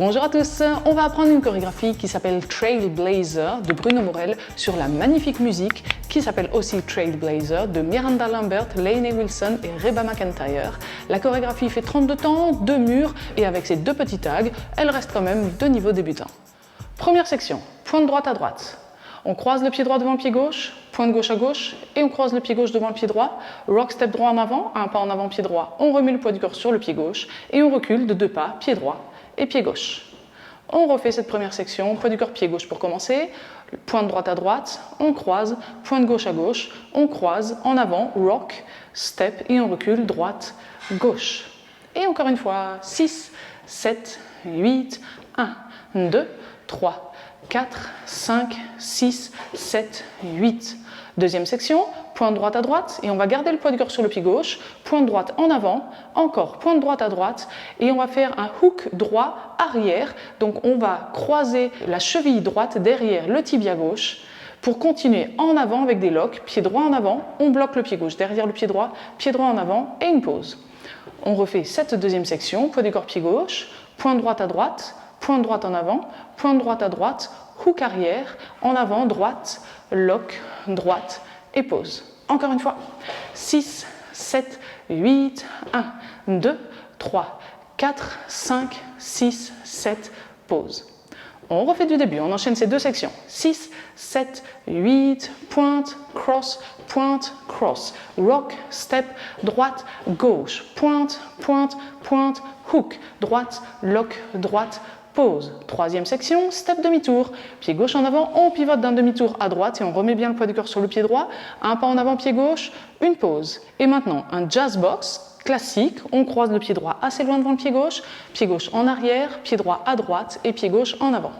Bonjour à tous, on va apprendre une chorégraphie qui s'appelle Trailblazer de Bruno Maurel sur la magnifique musique qui s'appelle aussi Trailblazer de Miranda Lambert, Lainey Wilson et Reba McEntire. La chorégraphie fait 32 temps, 2 murs et avec ses 2 petits tags, elle reste quand même de niveau débutant. Première section, pointe droite à droite. On croise le pied droit devant le pied gauche, pointe gauche à gauche et on croise le pied gauche devant le pied droit. Rock step droit en avant, un pas en avant pied droit, on remet le poids du corps sur le pied gauche et on recule de 2 pas, pied droit et pied gauche. On refait cette première section, poids du corps pied gauche pour commencer, pointe droite à droite, on croise, pointe gauche à gauche, on croise, en avant, rock, step et on recule, droite, gauche. Et encore une fois, 6, 7, 8, 1, 2, 3, 4, 5, 6, 7, 8. Deuxième section, pointe droite à droite et on va garder le poids du corps sur le pied gauche, pointe droite en avant, encore pointe droite à droite et on va faire un hook droit arrière. Donc on va croiser la cheville droite derrière le tibia gauche pour continuer en avant avec des locks, pied droit en avant, on bloque le pied gauche derrière le pied droit en avant et une pause. On refait cette deuxième section, poids du corps pied gauche, pointe droite à droite, pointe droite en avant, pointe droite à droite, hook arrière, en avant, droite, lock, droite et pause. Encore une fois, 6, 7, 8, 1, 2, 3, 4, 5, 6, 7, pause. On refait du début, on enchaîne ces 2 sections. 6, 7, 8, pointe, cross, rock, step, droite, gauche, pointe, pointe, pointe, hook, droite, lock, droite, pause. Troisième section, step demi-tour. Pied gauche en avant, on pivote d'un demi-tour à droite et on remet bien le poids du corps sur le pied droit. Un pas en avant, pied gauche, une pause. Et maintenant, un jazz box classique. On croise le pied droit assez loin devant le pied gauche en arrière, pied droit à droite et pied gauche en avant.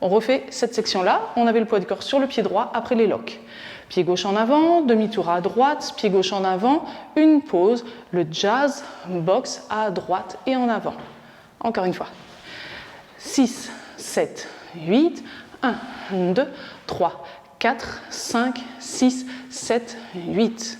On refait cette section-là. On avait le poids du corps sur le pied droit après les locks. Pied gauche en avant, demi-tour à droite, pied gauche en avant, une pause. Le jazz box à droite et en avant. Encore une fois. 6, 7, 8, 1, 2, 3, 4, 5, 6, 7, 8.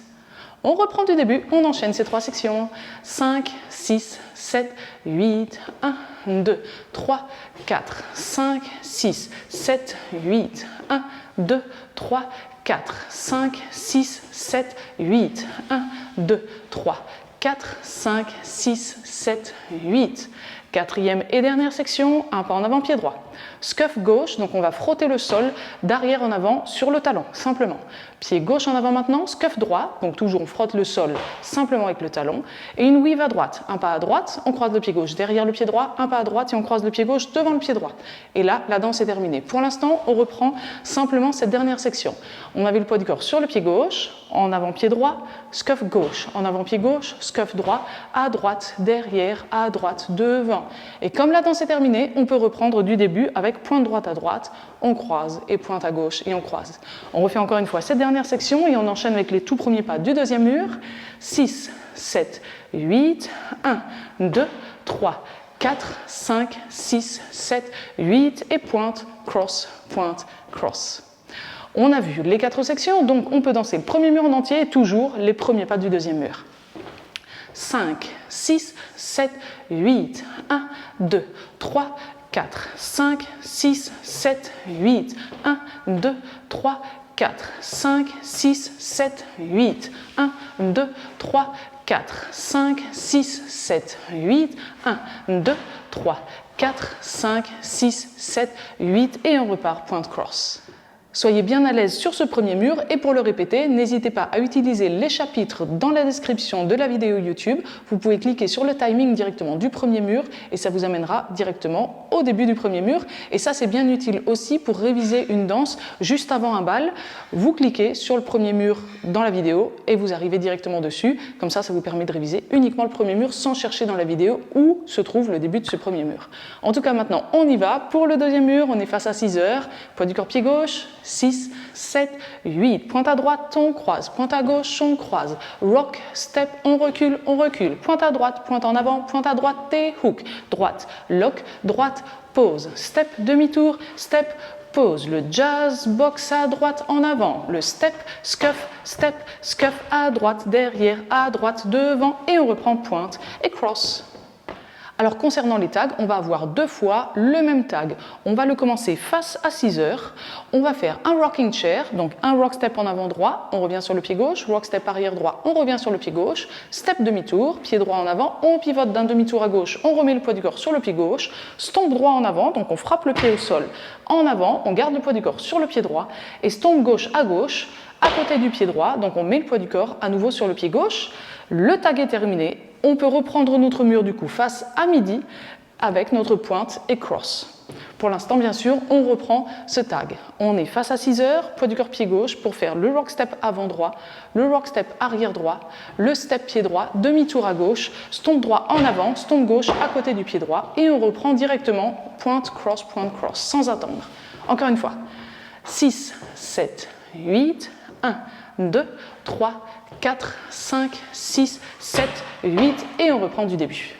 On reprend du début, on enchaîne ces 3 sections. 5, 6, 7, 8, 1, 2, 3, 4, 5, 6, 7, 8, 1, 2, 3, 4, 5, 6, 7, 8, 1, 2, 3, 4, 5, 6, 7, 8. Quatrième et dernière section, un pas en avant, pied droit. Scuff gauche, donc on va frotter le sol d'arrière en avant sur le talon, simplement. Pied gauche en avant maintenant, scuff droit, donc toujours on frotte le sol simplement avec le talon. Et une weave à droite, un pas à droite, on croise le pied gauche derrière le pied droit, un pas à droite et on croise le pied gauche devant le pied droit. Et là, la danse est terminée. Pour l'instant, on reprend simplement cette dernière section. On avait le poids du corps sur le pied gauche, en avant pied droit, scuff gauche, en avant pied gauche, scuff droit, à droite, derrière, à droite, devant. Et comme la danse est terminée, on peut reprendre du début avec pointe droite à droite, on croise et pointe à gauche et on croise. On refait encore une fois cette dernière section et on enchaîne avec les tout premiers pas du deuxième mur. 6, 7, 8, 1, 2, 3, 4, 5, 6, 7, 8 et pointe, cross, pointe, cross. On a vu les 4 sections, donc on peut danser le premier mur en entier et toujours les premiers pas du deuxième mur. 5, 6, 7, 8, 1, 2, 3, 4, 5, 6, 7, 8, 1, 2, 3, 4, 5, 6, 7, 8, 1, 2, 3, 4, 5, 6, 7, 8, 1, 2, 3, 4, 5, 6, 7, 8 et on repart pointe cross. Soyez bien à l'aise sur ce premier mur et pour le répéter, n'hésitez pas à utiliser les chapitres dans la description de la vidéo YouTube. Vous pouvez cliquer sur le timing directement du premier mur et ça vous amènera directement au début du premier mur. Et ça, c'est bien utile aussi pour réviser une danse juste avant un bal. Vous cliquez sur le premier mur dans la vidéo et vous arrivez directement dessus. Comme ça, ça vous permet de réviser uniquement le premier mur sans chercher dans la vidéo où se trouve le début de ce premier mur. En tout cas, maintenant, on y va. Pour le deuxième mur, on est face à 6 heures. Poids du corps pied gauche. 6, 7, 8. Pointe à droite, on croise. Pointe à gauche, on croise. Rock, step, on recule, on recule. Pointe à droite, pointe en avant, pointe à droite et hook. Droite, lock, droite, pause. Step, demi-tour, step, pause. Le jazz box à droite en avant. Le step, scuff à droite, derrière, à droite, devant. Et on reprend pointe et cross. Alors concernant les tags, on va avoir 2 fois le même tag. On va le commencer face à 6 heures. On va faire un rocking chair, donc un rock step en avant droit, on revient sur le pied gauche, rock step arrière droit, on revient sur le pied gauche, step demi-tour, pied droit en avant, on pivote d'un demi-tour à gauche, on remet le poids du corps sur le pied gauche, stomp droit en avant, donc on frappe le pied au sol en avant, on garde le poids du corps sur le pied droit, et stomp gauche, à côté du pied droit, donc on met le poids du corps à nouveau sur le pied gauche. Le tag est terminé, on peut reprendre notre mur du coup face à midi avec notre pointe et cross. Pour l'instant, bien sûr, on reprend ce tag. On est face à 6 heures, poids du corps pied gauche pour faire le rock step avant droit, le rock step arrière droit, le step pied droit, demi-tour à gauche, stomp droit en avant, stomp gauche à côté du pied droit et on reprend directement pointe, cross, sans attendre. Encore une fois, 6, 7, 8, 1, 2, 3, 4, 5, 6, 7, 8 et on reprend du début.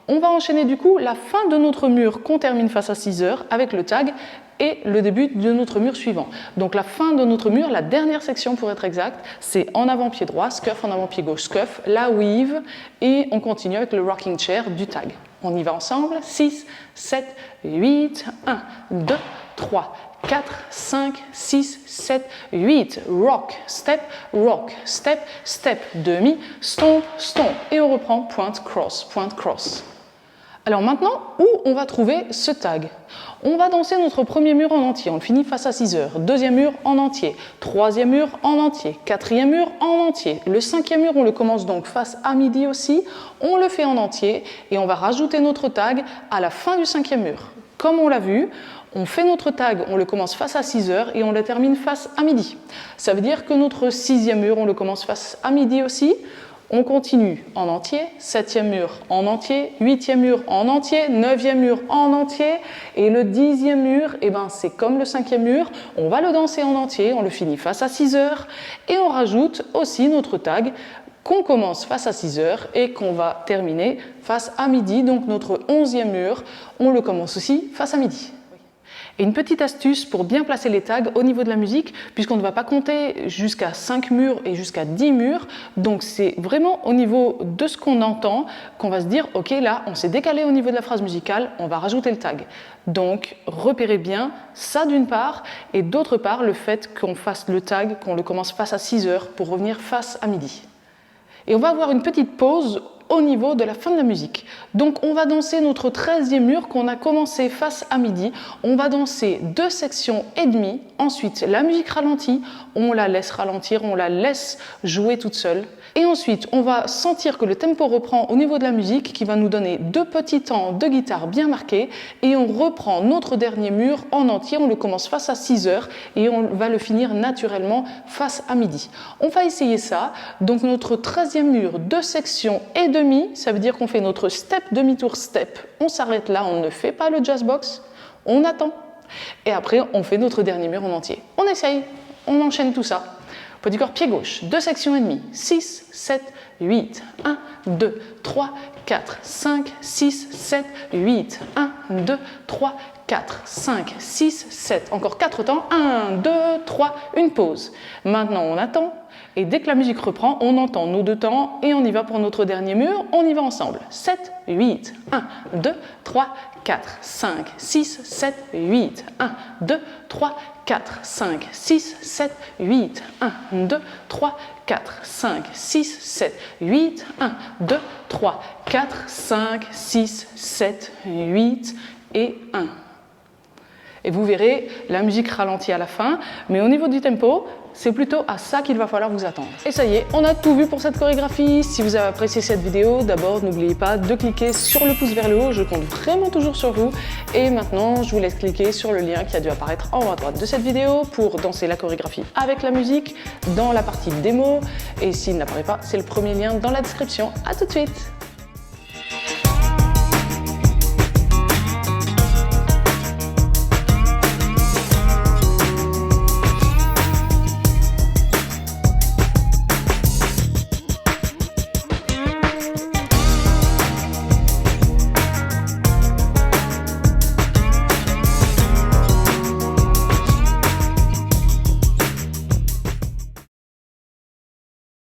On va enchaîner du coup la fin de notre mur qu'on termine face à 6 heures avec le tag et le début de notre mur suivant. Donc la fin de notre mur, la dernière section pour être exact, c'est en avant pied droit, scuff, en avant pied gauche, scuff, la weave et on continue avec le rocking chair du tag. On y va ensemble, 6, 7, 8, 1, 2, 3, 4, 5, 6, 7, 8, rock, step, step, demi, stomp, stomp. Et on reprend pointe, cross. Alors maintenant, où on va trouver ce tag? On va danser notre premier mur en entier, on le finit face à 6 heures. Deuxième mur en entier, troisième mur en entier, quatrième mur en entier. Le cinquième mur, on le commence donc face à midi aussi, on le fait en entier et on va rajouter notre tag à la fin du cinquième mur. Comme on l'a vu, on fait notre tag, on le commence face à 6 heures et on le termine face à midi. Ça veut dire que notre sixième mur, on le commence face à midi aussi. On continue en entier, septième mur en entier, huitième mur en entier, neuvième mur en entier et le dixième mur, c'est comme le cinquième mur, on va le danser en entier, on le finit face à 6 heures et on rajoute aussi notre tag qu'on commence face à 6 heures et qu'on va terminer face à midi, donc notre 11e mur, on le commence aussi face à midi. Et une petite astuce pour bien placer les tags au niveau de la musique, puisqu'on ne va pas compter jusqu'à 5 murs et jusqu'à 10 murs, donc c'est vraiment au niveau de ce qu'on entend qu'on va se dire « Ok, là, on s'est décalé au niveau de la phrase musicale, on va rajouter le tag ». Donc repérez bien ça d'une part, et d'autre part le fait qu'on fasse le tag, qu'on le commence face à 6 heures pour revenir face à midi. Et on va avoir une petite pause au niveau de la fin de la musique. Donc on va danser notre 13e mur qu'on a commencé face à midi. On va danser 2 sections et demie. Ensuite, la musique ralentit, on la laisse ralentir, on la laisse jouer toute seule. Et ensuite, on va sentir que le tempo reprend au niveau de la musique qui va nous donner 2 petits temps de guitare bien marqués. Et on reprend notre dernier mur en entier. On le commence face à 6 heures et on va le finir naturellement face à midi. On va essayer ça. Donc notre 13e mur, 2 sections et demi, ça veut dire qu'on fait notre step, demi-tour step. On s'arrête là, on ne fait pas le jazz box, on attend. Et après, on fait notre dernier mur en entier. On essaye, on enchaîne tout ça. Poids du corps, pied gauche, 2 sections et demie, 6, 7, 8, 1, 2, 3, 4, 5, 6, 7, 8, 1, 2, 3, 4, 5, 6, 7, encore 4 temps, 1, 2, 3, une pause. Maintenant, on attend. Et dès que la musique reprend, on entend nos 2 temps et on y va pour notre dernier mur. On y va ensemble. 7, 8, 1, 2, 3, 4, 5, 6, 7, 8, 1, 2, 3, 4, 5, 6, 7, 8, 1, 2, 3, 4, 5, 6, 7, 8, 1, 2, 3, 4, 5, 6, 7, 8 et 1. Et vous verrez, la musique ralentit à la fin, mais au niveau du tempo, c'est plutôt à ça qu'il va falloir vous attendre. Et ça y est, on a tout vu pour cette chorégraphie. Si vous avez apprécié cette vidéo, d'abord n'oubliez pas de cliquer sur le pouce vers le haut, je compte vraiment toujours sur vous. Et maintenant, je vous laisse cliquer sur le lien qui a dû apparaître en haut à droite de cette vidéo pour danser la chorégraphie avec la musique dans la partie démo. Et s'il n'apparaît pas, c'est le premier lien dans la description. À tout de suite!